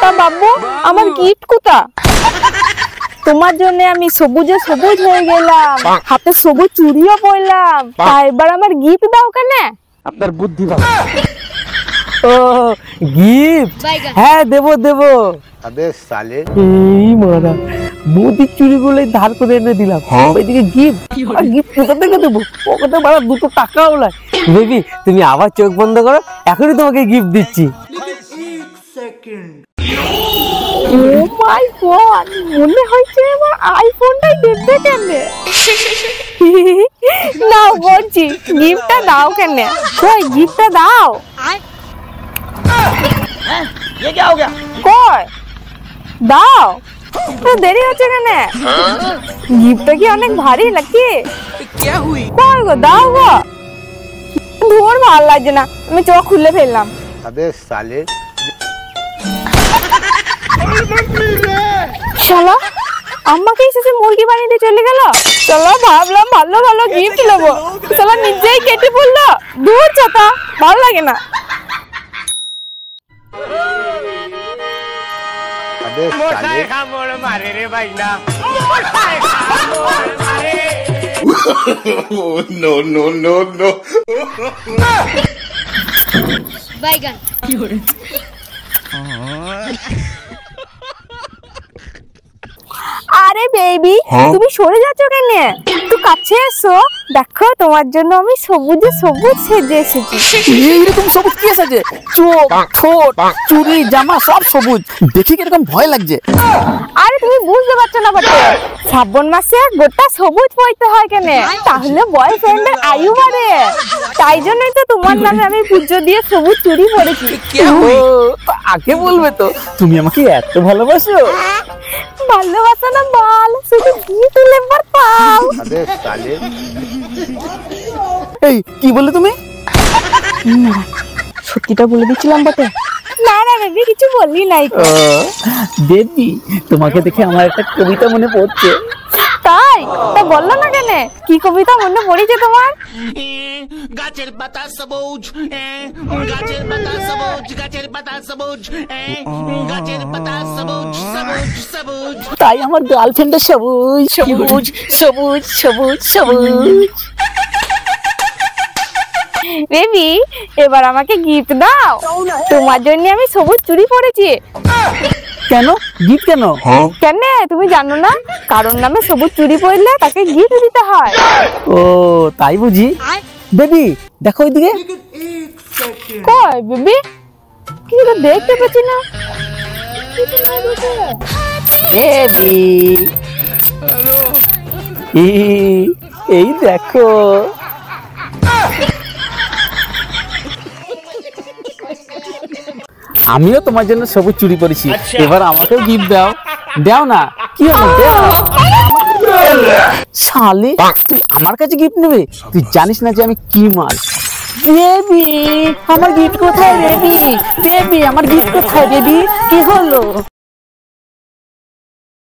তা বাবু আমার গিফট কোথা? তোমার জন্য আমি সবুজে সবুজ হয়ে গেলাম, হাতে সবুজ চুড়িও পরলাম, তাই এবার আমার গিফট দাও কেন? আপনার বুদ্ধি ভালো। ও গিফট, হ্যাঁ দেবো দেবো। अबे साले এই মারা মোদির চুড়িগুলো ধার করে এনে দিলাম, ওইদিকে গিফট গিফট কোথা থেকে দেবো? পকেটে মারা দুটো টাকাও নাই। বেবি তুমি আবার চোখ বন্ধ করো, এখনই তোমাকে গিফট দিচ্ছি। ও মাই গড, মনে হচ্ছে আমার আইফোনটাই দেবে কেন? নাও বলছি গিফটটা দাও কেন? কই গিফটটা দাও। ये क्या हो गया? কই দাও, তো দেরি হচ্ছে কেন? গিফটটা কি অনেক ভারী নাকি? क्या हुई? কই গো দাও গো। ধুর ভালো লাগছে না, আমি চোখ খুলে ফেললাম। अबे साले শালা আমাকে এসে মুরগি বানিয়ে চলে গেল। চলো ভাবলাম ভালো ভালো গিফট নেবো, শালা নিজেই কেটে পড়লো। দূর চাতা, ভালো লাগে না। अबे साले मारे रे भाई ना नो नो नो नो बैगन আরে বেবি তুমি সরে যাচ্ছ কেন? একটু কাছে এসো, দেখো তোমার জন্য আমি সবুজে সবুজ সেজে এসেছি। এইরকম সবুজ কি আছে? চোখ, ঠোঁট, চুড়ি, জামা সব সবুজ, দেখি কিরকম ভয় লাগছে। আরে তুমি বুঝতে পারছো না বটে, শ্রাবণ মাসে গোটা সবুজ পড়তে হয় কেন? তাহলে বয়ফ্রেন্ডের আয়ু বাড়ে। তাই জন্যই তো তোমার নামে আমি পুজো দিয়ে সবুজ চুড়ি পরেছি। ও, তো আগে বলবে তো তুমি আমাকে এত ভালোবাসো। ভালোবাসা না বল, শুধু গিফট লেবার পাও। अबे साले এই কি বললে তুমি? সত্যিটা বলে দিচ্ছিলাম বটে। না না বেবি কিছু বললি নাই তো। বেবি তোমাকে দেখে আমার একটা কবিতা মনে পড়ছে। তাই তা বললো না কেন? কি কবিতা মনে পড়েছে তোমার? গাছের পাতা সবুজ গাছের পাতা সবুজ গাছের পাতা সবুজ গাছের পাতা সবুজ সবুজ সবুজ। তাই আমার গার্লফ্রেন্ডের সবুজ সবুজ সবুজ সবুজ সবুজ। বেবি এবার আমাকে গিফট দাও, তোমার জন্য আমি সবুজ চুড়ি পরেছি। কেন গিফট কেন? কেন তুমি জানো না? কারণ নামে সবুজ চুড়ি পরলে তাকে গিফট দিতে হয়। ও তাই বুঝি। বেবি দেখো ওইদিকে। কই বেবি, কি তো দেখতে পাচ্ছি না। বেবি এই দেখো। আমিও তোমার জন্য সবুজ চুরি করেছি, এবার আমাকেও গিফট দাও। দাও না, কি হলো দাও। শালি তুই আমার কাছে গিফট নেবে? তুই জানিস না যে আমি কি মাল। বেবি আমার গিফট কোথায়? বেবি বেবি আমার গিফট কোথায়? বেবি কি হলো?